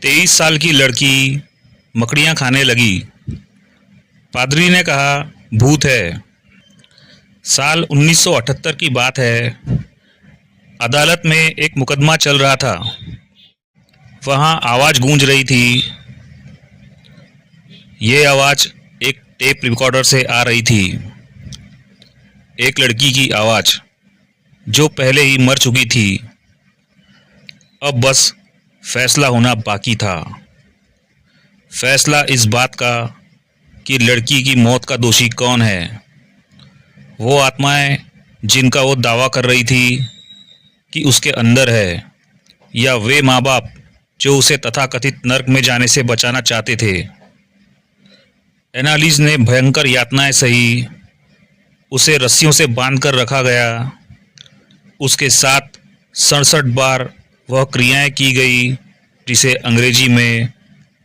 23 साल की लड़की मकड़ियाँ खाने लगी। पादरी ने कहा, भूत है। साल 1978 की बात है। अदालत में एक मुकदमा चल रहा था। वहाँ आवाज़ गूंज रही थी। ये आवाज़ एक टेप रिकॉर्डर से आ रही थी। एक लड़की की आवाज़, जो पहले ही मर चुकी थी। अब बस फैसला होना बाकी था। फैसला इस बात का कि लड़की की मौत का दोषी कौन है। वो आत्माएं जिनका वो दावा कर रही थी कि उसके अंदर है, या वे माँ बाप जो उसे तथाकथित नर्क में जाने से बचाना चाहते थे। एनालिस ने भयंकर यातनाएं सही। उसे रस्सियों से बांधकर रखा गया। उसके साथ 67 बार वह क्रियाएं की गई जिसे अंग्रेजी में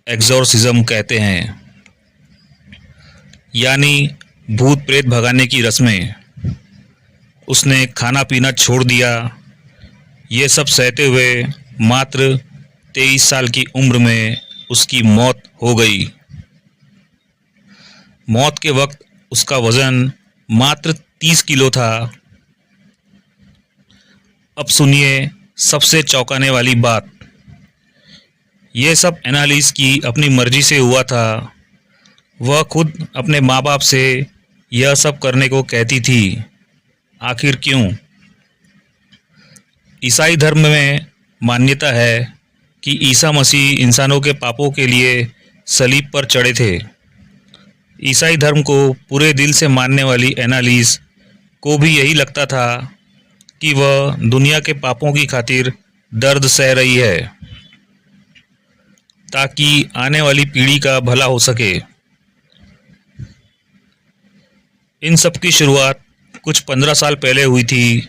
एक्सोर्सिज्म कहते हैं, यानी भूत प्रेत भगाने की रस्में। उसने खाना पीना छोड़ दिया। ये सब सहते हुए मात्र 23 साल की उम्र में उसकी मौत हो गई। मौत के वक्त उसका वज़न मात्र 30 किलो था। अब सुनिए सबसे चौंकाने वाली बात। यह सब एनालिस की अपनी मर्जी से हुआ था। वह खुद अपने माँ बाप से यह सब करने को कहती थी। आखिर क्यों? ईसाई धर्म में मान्यता है कि ईसा मसीह इंसानों के पापों के लिए सलीब पर चढ़े थे। ईसाई धर्म को पूरे दिल से मानने वाली एनालिस को भी यही लगता था कि वह दुनिया के पापों की खातिर दर्द सह रही है, ताकि आने वाली पीढ़ी का भला हो सके। इन सब की शुरुआत कुछ 15 साल पहले हुई थी,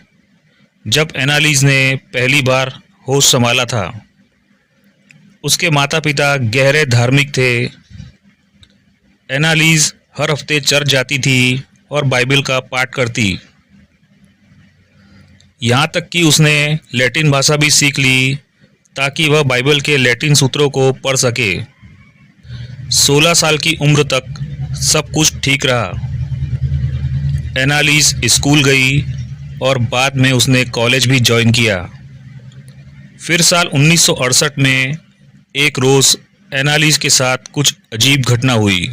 जब एनालिस ने पहली बार होश संभाला था। उसके माता पिता गहरे धार्मिक थे। एनालिस हर हफ्ते चर्च जाती थी और बाइबल का पाठ करती। यहाँ तक कि उसने लैटिन भाषा भी सीख ली ताकि वह बाइबल के लैटिन सूत्रों को पढ़ सके। 16 साल की उम्र तक सब कुछ ठीक रहा। एनालिस स्कूल गई और बाद में उसने कॉलेज भी ज्वाइन किया। फिर साल 1968 में एक रोज़ एनालिस के साथ कुछ अजीब घटना हुई।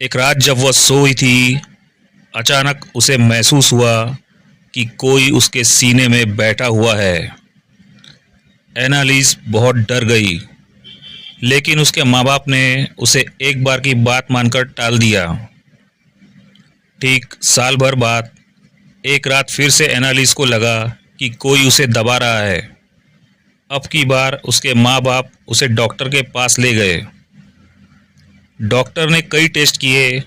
एक रात जब वह सोई थी, अचानक उसे महसूस हुआ कि कोई उसके सीने में बैठा हुआ है। एनालिस बहुत डर गई, लेकिन उसके माँ बाप ने उसे एक बार की बात मानकर टाल दिया। ठीक साल भर बाद एक रात फिर से एनालिस को लगा कि कोई उसे दबा रहा है। अब की बार उसके माँ बाप उसे डॉक्टर के पास ले गए। डॉक्टर ने कई टेस्ट किए,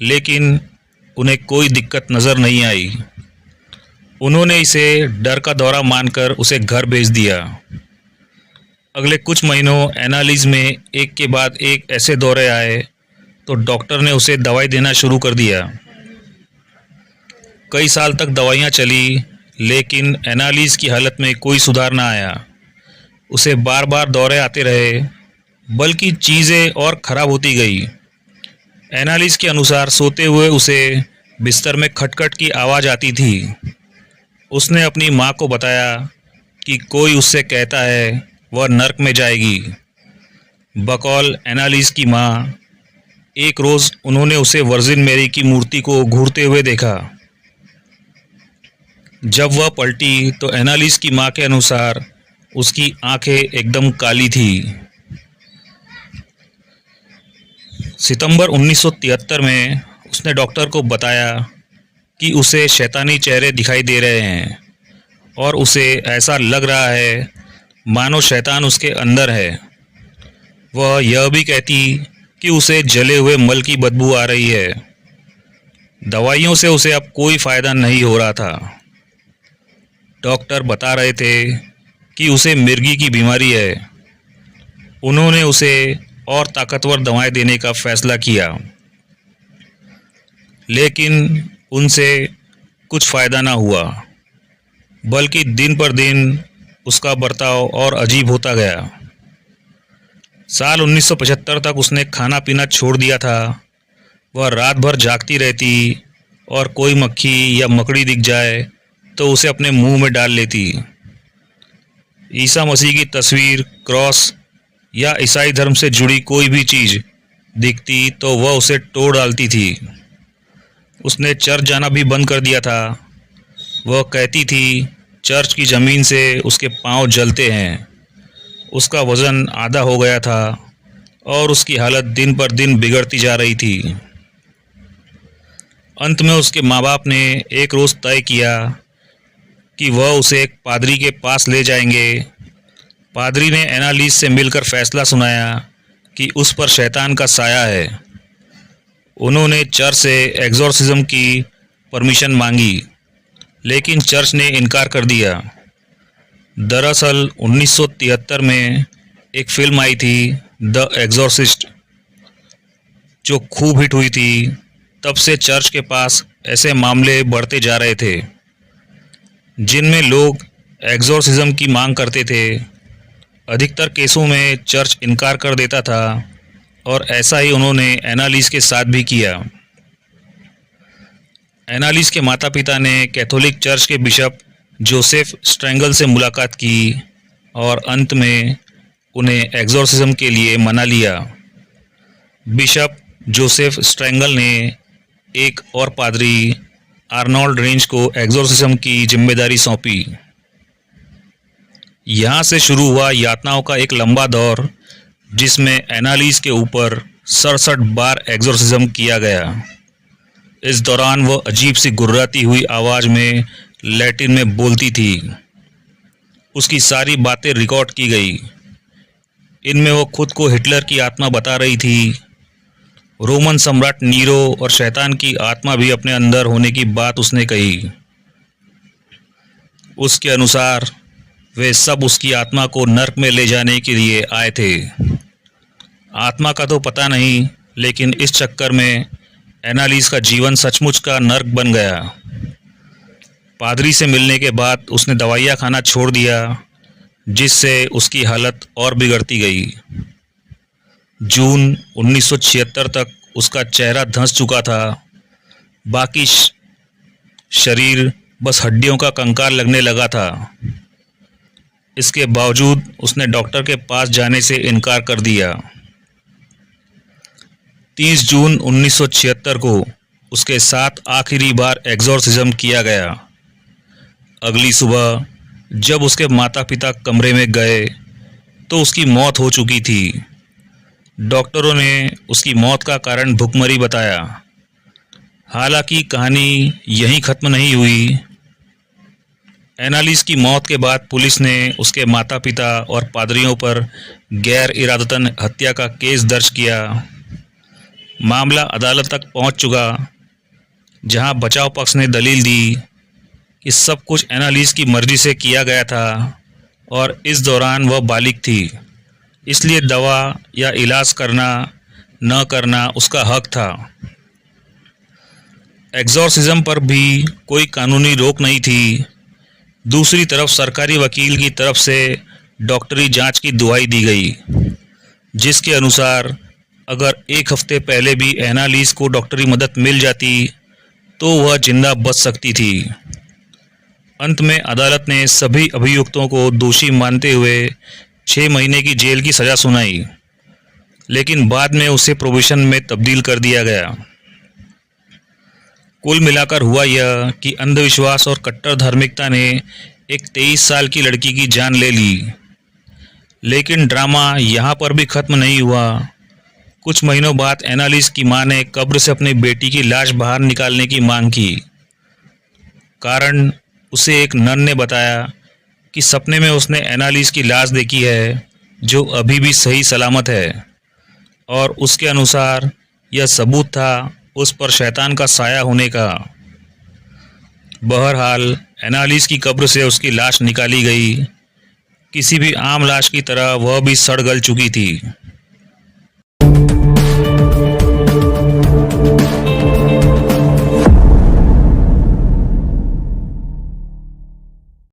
लेकिन उन्हें कोई दिक्कत नज़र नहीं आई। उन्होंने इसे डर का दौरा मानकर उसे घर भेज दिया। अगले कुछ महीनों एनालिस में एक के बाद एक ऐसे दौरे आए तो डॉक्टर ने उसे दवाई देना शुरू कर दिया। कई साल तक दवाइयाँ चली, लेकिन एनालिस की हालत में कोई सुधार ना आया। उसे बार बार दौरे आते रहे, बल्कि चीज़ें और ख़राब होती गई। एनालिस के अनुसार सोते हुए उसे बिस्तर में खटखट की आवाज़ आती थी। उसने अपनी माँ को बताया कि कोई उससे कहता है वह नर्क में जाएगी। बकौल एनालिस की माँ, एक रोज़ उन्होंने उसे वर्जिन मैरी की मूर्ति को घूरते हुए देखा। जब वह पलटी तो एनालिस की माँ के अनुसार उसकी आंखें एकदम काली थी। सितंबर 1973 में उसने डॉक्टर को बताया कि उसे शैतानी चेहरे दिखाई दे रहे हैं और उसे ऐसा लग रहा है मानो शैतान उसके अंदर है। वह यह भी कहती कि उसे जले हुए मल की बदबू आ रही है। दवाइयों से उसे अब कोई फ़ायदा नहीं हो रहा था। डॉक्टर बता रहे थे कि उसे मिर्गी की बीमारी है। उन्होंने उसे और ताकतवर दवाएं देने का फैसला किया, लेकिन उनसे कुछ फ़ायदा ना हुआ, बल्कि दिन पर दिन उसका बर्ताव और अजीब होता गया। साल 1975 तक उसने खाना पीना छोड़ दिया था। वह रात भर जागती रहती और कोई मक्खी या मकड़ी दिख जाए तो उसे अपने मुंह में डाल लेती। ईसा मसीह की तस्वीर, क्रॉस या ईसाई धर्म से जुड़ी कोई भी चीज़ दिखती तो वह उसे तोड़ डालती थी। उसने चर्च जाना भी बंद कर दिया था। वह कहती थी चर्च की ज़मीन से उसके पांव जलते हैं। उसका वज़न आधा हो गया था और उसकी हालत दिन पर दिन बिगड़ती जा रही थी। अंत में उसके माँ बाप ने एक रोज़ तय किया कि वह उसे एक पादरी के पास ले जाएंगे। पादरी ने एनालिस से मिलकर फैसला सुनाया कि उस पर शैतान का साया है। उन्होंने चर्च से एग्जॉर्सिज्म की परमिशन मांगी, लेकिन चर्च ने इनकार कर दिया। दरअसल 1973 में एक फिल्म आई थी द एग्जॉर्सिस्ट, जो खूब हिट हुई थी। तब से चर्च के पास ऐसे मामले बढ़ते जा रहे थे जिनमें लोग एग्जॉर्सिज्म की मांग करते थे। अधिकतर केसों में चर्च इनकार कर देता था और ऐसा ही उन्होंने एनालिस के साथ भी किया। एनालिस के माता पिता ने कैथोलिक चर्च के बिशप जोसेफ स्ट्रेंगल से मुलाकात की और अंत में उन्हें एग्जॉर्सिज्म के लिए मना लिया। बिशप जोसेफ स्ट्रेंगल ने एक और पादरी आर्नोल्ड रेंज को एग्जॉर्सिज्म की जिम्मेदारी सौंपी। यहाँ से शुरू हुआ यातनाओं का एक लंबा दौर, जिसमें एनालिस के ऊपर 67 बार एग्जॉर्सिज्म किया गया। इस दौरान वह अजीब सी गुर्राती हुई आवाज़ में लैटिन में बोलती थी। उसकी सारी बातें रिकॉर्ड की गई। इनमें वो खुद को हिटलर की आत्मा बता रही थी। रोमन सम्राट नीरो और शैतान की आत्मा भी अपने अंदर होने की बात उसने कही। उसके अनुसार वे सब उसकी आत्मा को नर्क में ले जाने के लिए आए थे। आत्मा का तो पता नहीं, लेकिन इस चक्कर में एनालिस का जीवन सचमुच का नर्क बन गया। पादरी से मिलने के बाद उसने दवाइयाँ खाना छोड़ दिया, जिससे उसकी हालत और बिगड़ती गई। जून 1976 तक उसका चेहरा धंस चुका था। बाकी शरीर बस हड्डियों का कंकाल लगने लगा था। इसके बावजूद उसने डॉक्टर के पास जाने से इनकार कर दिया। 30 जून 1976 को उसके साथ आखिरी बार एग्जॉर्सिज्म किया गया। अगली सुबह जब उसके माता पिता कमरे में गए तो उसकी मौत हो चुकी थी। डॉक्टरों ने उसकी मौत का कारण भुखमरी बताया। हालांकि कहानी यहीं ख़त्म नहीं हुई। एनालिस की मौत के बाद पुलिस ने उसके माता पिता और पादरियों पर गैर इरादतन हत्या का केस दर्ज किया। मामला अदालत तक पहुंच चुका, जहां बचाव पक्ष ने दलील दी कि सब कुछ एनालिस की मर्जी से किया गया था और इस दौरान वह बालिग थी, इसलिए दवा या इलाज करना न करना उसका हक था। एग्जॉर्सिज्म पर भी कोई कानूनी रोक नहीं थी। दूसरी तरफ सरकारी वकील की तरफ से डॉक्टरी जांच की दुहाई दी गई, जिसके अनुसार अगर एक हफ्ते पहले भी एनालिस को डॉक्टरी मदद मिल जाती तो वह जिंदा बच सकती थी। अंत में अदालत ने सभी अभियुक्तों को दोषी मानते हुए 6 महीने की जेल की सज़ा सुनाई, लेकिन बाद में उसे प्रोबेशन में तब्दील कर दिया गया। कुल मिलाकर हुआ यह कि अंधविश्वास और कट्टर धार्मिकता ने एक 23 साल की लड़की की जान ले ली। लेकिन ड्रामा यहाँ पर भी ख़त्म नहीं हुआ। कुछ महीनों बाद एनालिस की मां ने कब्र से अपनी बेटी की लाश बाहर निकालने की मांग की। कारण उसे एक नन ने बताया कि सपने में उसने एनालिस की लाश देखी है, जो अभी भी सही सलामत है, और उसके अनुसार यह सबूत था उस पर शैतान का साया होने का। बहरहाल एनालिस की कब्र से उसकी लाश निकाली गई। किसी भी आम लाश की तरह वह भी सड़ गल चुकी थी।